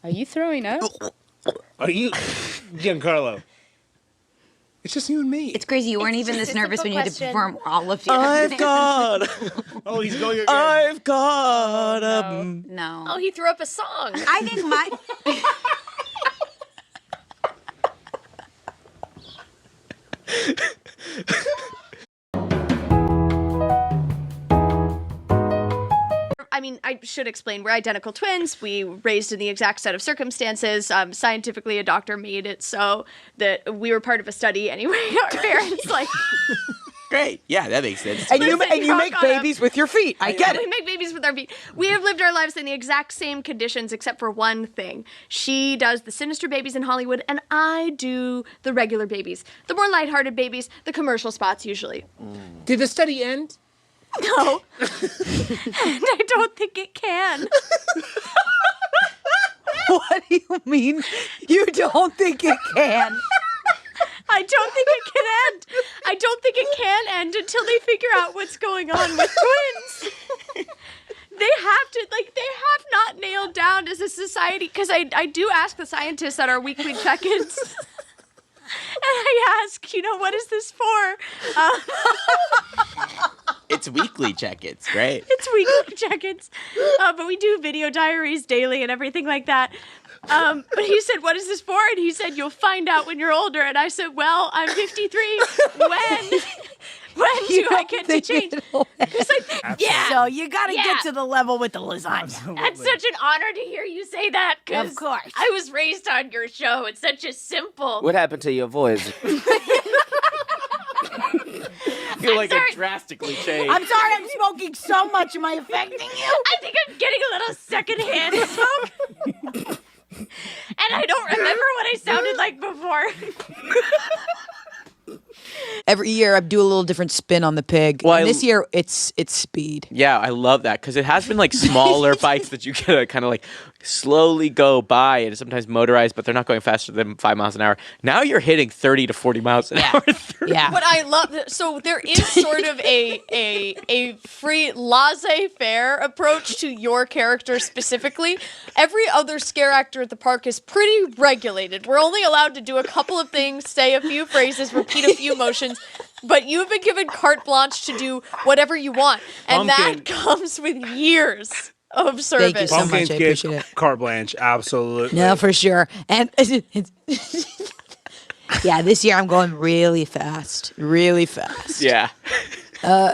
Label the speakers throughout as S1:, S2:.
S1: Are you throwing up?
S2: Are you, Giancarlo? It's just you and me.
S3: It's crazy. You weren't even this nervous when you had to perform all of your.
S4: I've got.
S2: Oh, he's going again.
S4: I've got a.
S3: No.
S5: Oh, he threw up a song.
S3: I think my.
S5: I mean, I should explain. We're identical twins. We were raised in the exact set of circumstances. Scientifically, a doctor made it so that we were part of a study anyway. Our parents, like...
S4: Great. Yeah, that makes sense.
S6: And you make babies with your feet. I get
S5: We
S6: it.
S5: make babies with our feet. We have lived our lives in the exact same conditions except for one thing. She does the sinister babies in Hollywood, and I do the regular babies. The more lighthearted babies, the commercial spots usually.
S2: Did the study end?
S5: No. And I don't think it can.
S6: What do you mean? You don't think it can?
S5: I don't think it can end. I don't think it can end until they figure out what's going on with twins. They have not nailed down as a society, because I do ask the scientists at our weekly check-ins. And I ask, what is this for?
S4: It's weekly check-ins, right?
S5: It's weekly check-ins. But we do video diaries daily and everything like that. But he said, what is this for? And he said, you'll find out when you're older. And I said, well, I'm 53. When do I get to change? He's like, yeah.
S7: So you got to get to the level with the lasagna.
S2: Absolutely.
S5: That's such an honor to hear you say that.
S7: Of course.
S5: I was raised on your show. It's such a simple.
S8: What happened to your voice? I feel like it drastically changed.
S7: I'm sorry, I'm smoking so much. Am I affecting you?
S5: I think I'm getting a little secondhand smoke. And I don't remember what I sounded like before.
S6: Every year I do a little different spin on the pig.
S4: Well,
S6: And this year it's speed.
S4: Yeah, I love that because it has been like smaller bikes that you can kind of like slowly go by, and sometimes motorized, but they're not going faster than 5 miles an hour. Now you're hitting 30 to 40 miles an hour.
S6: Yeah.
S5: What I love, so there is sort of a free laissez-faire approach to your character specifically. Every other scare actor at the park is pretty regulated. We're only allowed to do a couple of things, say a few phrases, repeat a few motions, but you've been given carte blanche to do whatever you want, and that comes with years of service.
S6: Thank you so much. I
S2: Pumpkins
S6: appreciate
S2: get
S6: it.
S2: carte blanche, absolutely.
S6: No, for sure. And yeah, this year I'm going really fast. Really fast.
S4: Yeah.
S5: So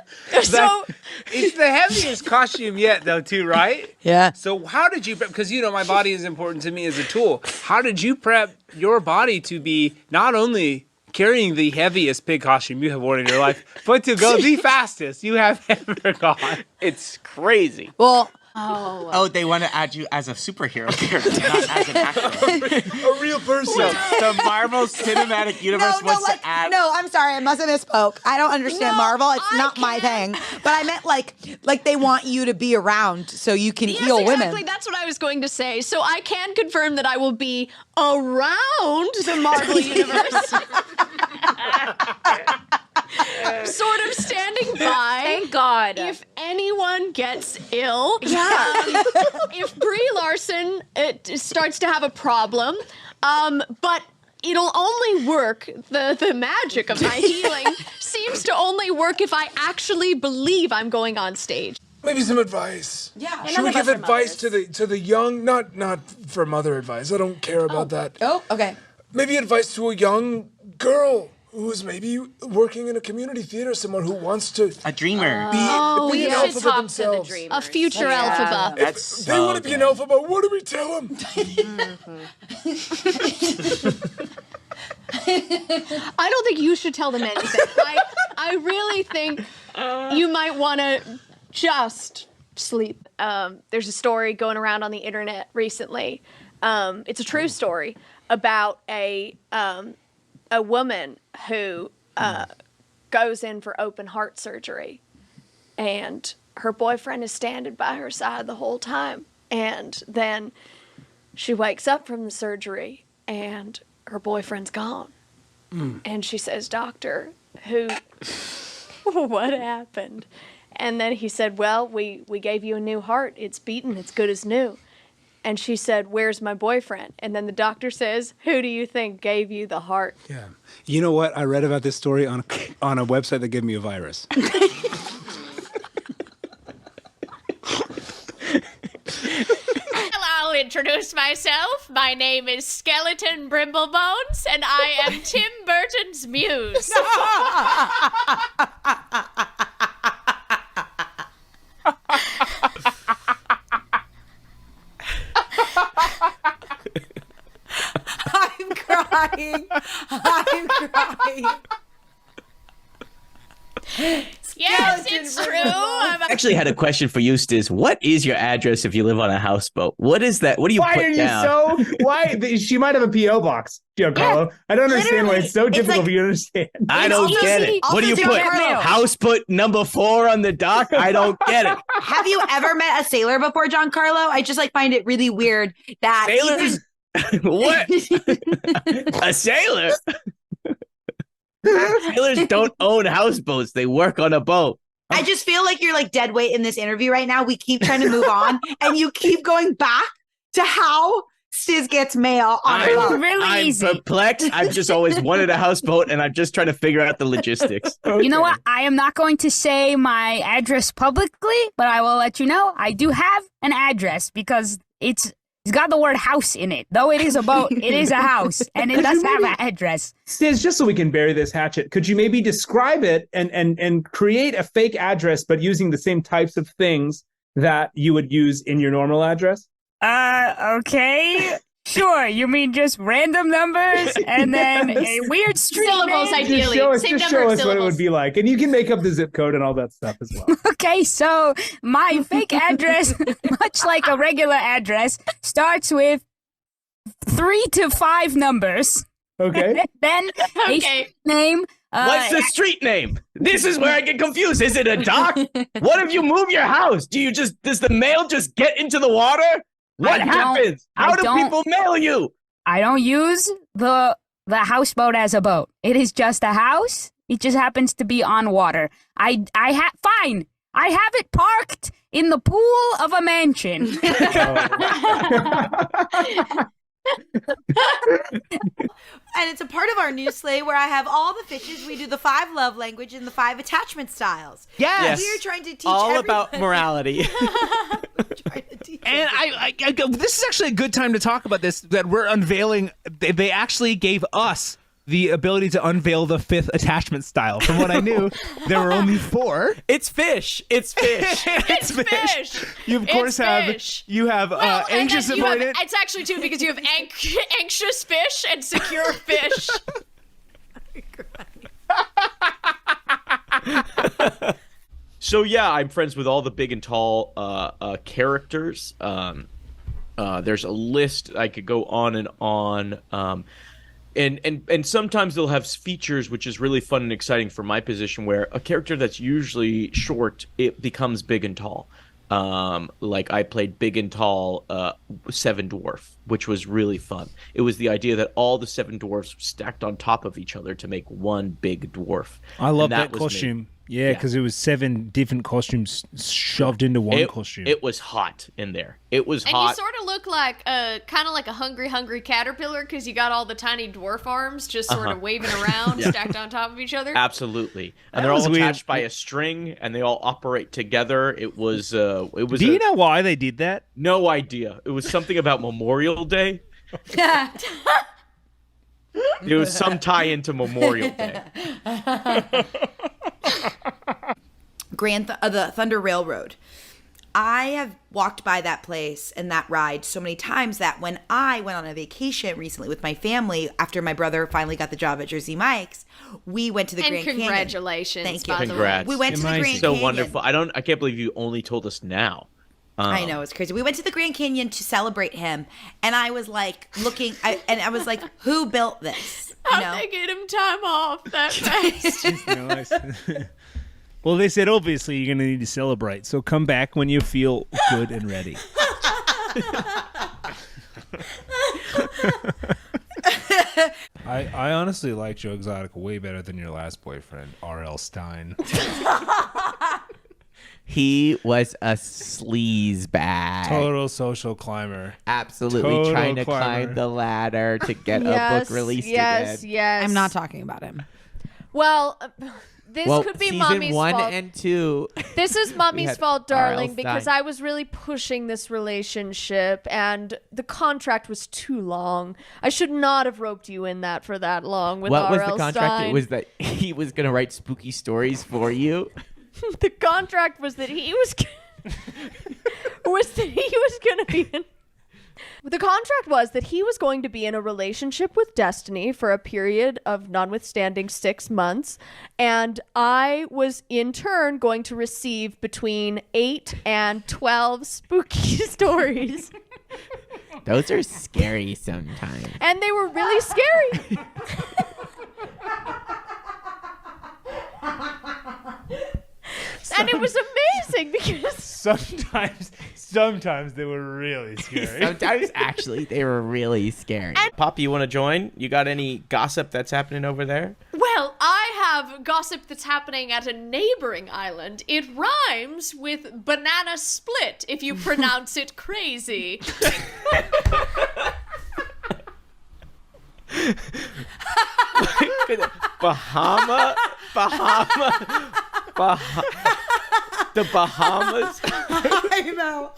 S2: It's the heaviest costume yet, though, too, right?
S6: Yeah.
S2: So how did you prep? Because, my body is important to me as a tool. How did you prep your body to be not only carrying the heaviest pig costume you have worn in your life, but to go the fastest you have ever gone?
S4: It's crazy.
S6: Well,
S4: Oh, they want to add you as a superhero character, not as an actor.
S2: A real person.
S4: The Marvel Cinematic Universe wants to add...
S6: No, I'm sorry. I must have misspoke. I don't understand Marvel. It's not my thing. But I meant like they want you to be around so you can heal women.
S5: Exactly. That's what I was going to say. So I can confirm that I will be around the Marvel universe. Sort of standing by.
S1: Thank God.
S5: If anyone gets ill.
S1: Yeah.
S5: If Brie Larson starts to have a problem. But it'll only work, the magic of my healing seems to only work if I actually believe I'm going on stage.
S9: Maybe some advice.
S5: Yeah.
S9: Should we give advice to the young? Not for mother advice. I don't care about that.
S6: Oh, okay.
S9: Maybe advice to a young girl who's maybe working in a community theater somewhere who wants to
S4: A dreamer.
S9: be
S5: we
S9: an
S5: should
S9: Elphaba
S5: talk
S9: themselves.
S5: to the dreamers. A future Elphaba.
S4: That's so
S9: They want to be an
S4: good.
S9: Elphaba. What do we tell them?
S5: I don't think you should tell them anything. I really think you might want to just sleep. There's a story going around on the internet recently. It's a true story about a woman who goes in for open heart surgery, and her boyfriend is standing by her side the whole time. And then she wakes up from the surgery, and her boyfriend's gone. And she says, "Doctor, what happened?" And then he said, "Well, we gave you a new heart. It's beating as good as new." And she said, "Where's my boyfriend?" And then the doctor says, "Who do you think gave you the heart?"
S2: Yeah. You know what? I read about this story on a website that gave me a virus.
S5: I'll introduce myself. My name is Skeleton Brimblebones, and I am Tim Burton's muse.
S6: I'm crying. I'm crying.
S5: Yes, it's true.
S1: I actually had a question for Eustace. What is your address if you live on a houseboat? What is that? What do you
S10: Why
S1: put
S10: are you
S1: down?
S10: why? She might have a P.O. box, Giancarlo. I don't understand why it's so difficult for you to understand.
S1: I don't get it. What do you put? Houseboat number 4 on the dock? I don't get it.
S3: Have you ever met a sailor before, Giancarlo? I just find it really weird that
S1: Sailors? What? A sailor? Sailors don't own houseboats. They work on a boat.
S3: I just feel like you're dead weight in this interview right now. We keep trying to move on, and you keep going back to how Stiz gets mail on a boat.
S1: I'm perplexed. I've just always wanted a houseboat, and I'm just trying to figure out the logistics.
S11: Okay. You know what? I am not going to say my address publicly, but I will let you know I do have an address because it's got the word house in it. Though it is a boat, it is a house, and it does have an address.
S10: Stiz, just so we can bury this hatchet, could you maybe describe it and create a fake address, but using the same types of things that you would use in your normal address?
S11: Okay. Sure. You mean just random numbers and then a weird street
S5: Syllables,
S11: name?
S5: ideally.
S10: Just show us what it would be like. And you can make up the zip code and all that stuff as well.
S11: Okay, so my fake address, much like a regular address, starts with 3 to 5 numbers.
S10: Okay.
S11: Then a street name.
S1: What's the street name? This is where I get confused. Is it a dock? What if you move your house? Does the mail just get into the water? What happens? How do people mail you?
S11: I don't use the houseboat as a boat. It is just a house. It just happens to be on water. Fine. I have it parked in the pool of a mansion.
S6: And it's a part of our new sleigh where I have all the fishes. We do the 5 love language and the 5 attachment styles.
S4: Yes.
S6: We are trying to teach
S4: all
S6: everyone.
S4: about morality.
S2: And I this is actually a good time to talk about this, that we're unveiling. They actually gave us the ability to unveil the 5th attachment style. From what I knew, there were only 4.
S4: It's fish. It's fish.
S2: It's fish. You of course have anxious avoidant.
S5: It's actually 2 because you have anxious fish and secure fish.
S4: So yeah, I'm friends with all the big and tall characters. There's a list. I could go on and on. And sometimes they'll have features, which is really fun and exciting for my position, where a character that's usually short, it becomes big and tall. Like I played big and tall 7 dwarf, which was really fun. It was the idea that all the 7 dwarfs stacked on top of each other to make one big dwarf.
S2: I love that costume. Yeah, because it was 7 different costumes shoved into one costume.
S4: It was hot in there. It was hot.
S5: And you sort of look like kind of like a hungry caterpillar because you got all the tiny dwarf arms just sort of waving around, stacked on top of each other.
S4: Absolutely, and they're all attached by a string, and they all operate together. It was. Do
S2: you know why they did that?
S4: No idea. It was something about Memorial Day. It was some tie into Memorial Day.
S6: The Thunder Railroad. I have walked by that place and that ride so many times that when I went on a vacation recently with my family, after my brother finally got the job at Jersey Mike's, we went to the Grand Canyon.
S5: Congratulations.
S6: Thank you.
S4: Congrats.
S6: We went to the Grand Canyon.
S4: So wonderful. I can't believe you only told us now.
S6: I know, it's crazy. We went to the Grand Canyon to celebrate him, and I was like I was like, who built this?
S5: How'd they get him time off that fast?
S2: Nice. Well, they said obviously you're going to need to celebrate, so come back when you feel good and ready. I honestly like Joe Exotic way better than your last boyfriend, R.L. Stein.
S1: He was a sleaze bag.
S2: Total social climber.
S1: Absolutely
S2: Total
S1: trying to
S2: climber.
S1: climb the ladder to get a book released again.
S5: Yes.
S3: I'm not talking about him.
S5: Well, this could be
S1: season
S5: mommy's
S1: 1
S5: fault.
S1: and 2.
S5: This is mommy's
S1: had
S5: fault, darling,
S1: R.L.
S5: because
S1: Stein.
S5: I was really pushing this relationship and the contract was too long. I should not have roped you in that for that long with
S1: What was
S5: R.L.
S1: the contract?
S5: Stein.
S1: It was that he was going to write spooky stories for you.
S5: The contract was that he was going to be in. The contract was that he was going to be in a relationship with Destiny for a period of notwithstanding 6 months, and I was in turn going to receive between 8 and 12 spooky stories.
S1: Those are scary sometimes.
S5: And they were really scary. And it was amazing because
S2: Sometimes they were really scary.
S1: Sometimes, actually, they were really scary.
S4: Poppy, you want to join? You got any gossip that's happening over there?
S5: well, I have gossip that's happening at a neighboring island. It rhymes with banana split if you pronounce it crazy.
S4: Bahama, the Bahamas.
S3: I know.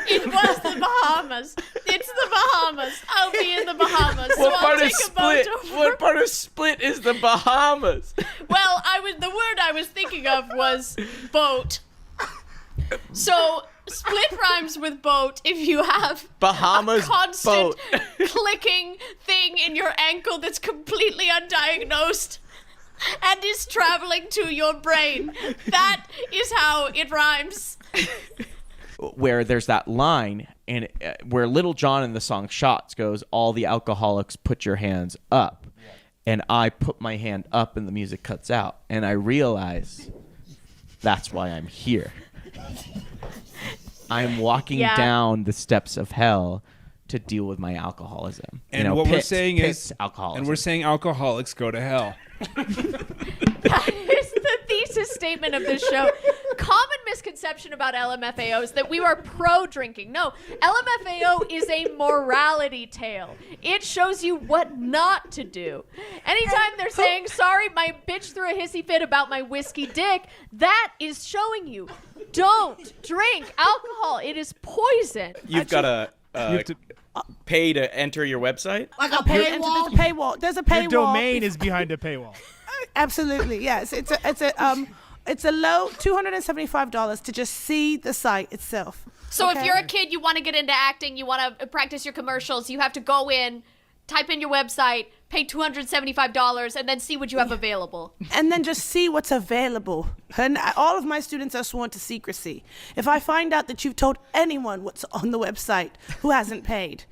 S5: It was the Bahamas. It's the Bahamas. I'll be in the Bahamas. So
S4: What
S5: I'll
S4: part of
S5: take a boat
S4: split?
S5: over.
S4: What part of split is the Bahamas?
S5: Well, the word I was thinking of was boat. So split rhymes with boat if you have
S4: Bahamas
S5: a constant
S4: boat.
S5: clicking thing in your ankle that's completely undiagnosed and is traveling to your brain. That is how it rhymes.
S1: Where there's that line, and where Little John in the song Shots goes, all the alcoholics put your hands up. And I put my hand up and the music cuts out. And I realize that's why I'm here. I'm walking down the steps of hell to deal with my alcoholism.
S2: And what we're saying is,
S1: alcoholism.
S2: and we're saying alcoholics go to hell.
S5: That is the thesis statement of this show. Common misconception about LMFAO is that we are pro-drinking. No, LMFAO is a morality tale. It shows you what not to do. Anytime they're saying, sorry, my bitch threw a hissy fit about my whiskey dick, that is showing you, don't drink alcohol. It is poison.
S4: You've got to pay to enter your website?
S3: Like a paywall?
S7: There's a paywall. There's a paywall.
S2: Your domain is behind a paywall.
S7: Absolutely, yes. It's a low $275 to just see the site itself.
S5: So if you're a kid, you want to get into acting, you want to practice your commercials, you have to go in, type in your website, pay $275, and then see what you have available.
S7: And then just see what's available. And all of my students are sworn to secrecy. If I find out that you've told anyone what's on the website who hasn't paid,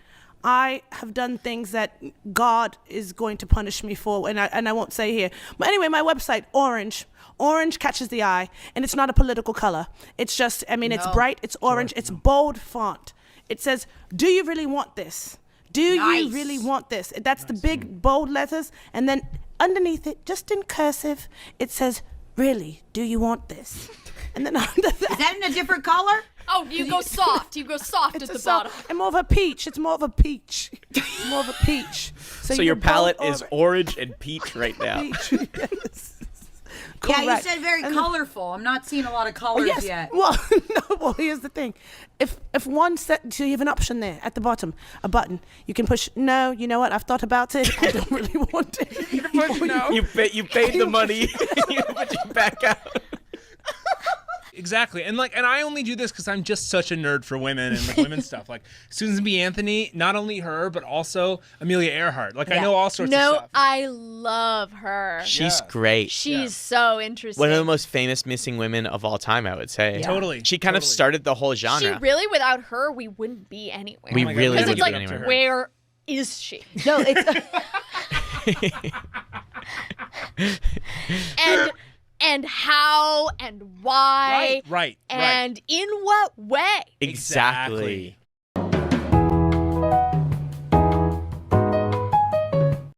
S7: I have done things that God is going to punish me for, and I won't say here. But anyway, my website, Orange. Orange catches the eye, and it's not a political color. It's just, it's bright, it's orange, it's bold font. It says, do you really want this? Do you really want this? That's the big, bold letters, and then underneath it, just in cursive, it says, really, do you want this? And then under that...
S3: Is that in a different color?
S5: Oh, you go soft. You go soft at the bottom.
S7: And more of a peach. It's more of a peach. More of a peach.
S4: So your palette is orange and peach right now.
S7: Peach, yes.
S3: Yeah, you
S7: Correct.
S3: said very colorful. I'm not seeing a lot of colors yet.
S7: Well, no. Well, here's the thing. If one set, so you have an option there at the bottom, a button. You can push no. You know what? I've thought about it. I don't really want it.
S2: You push no.
S4: You paid the money. You put you back out.
S2: Exactly. And I only do this because I'm just such a nerd for women and women's stuff. Like Susan B. Anthony, not only her, but also Amelia Earhart. I know all sorts of stuff.
S5: I love her.
S8: She's great.
S5: She's so interesting.
S8: One of the most famous missing women of all time, I would say.
S2: Yeah. Totally.
S8: She kind of started the whole genre.
S5: Without her, we wouldn't be anywhere.
S8: We really
S5: Because
S8: wouldn't
S5: it's
S8: be
S5: like,
S8: anywhere.
S5: where is she?
S3: No, it's...
S5: And how and why
S2: Right.
S5: and in what way?
S8: Exactly.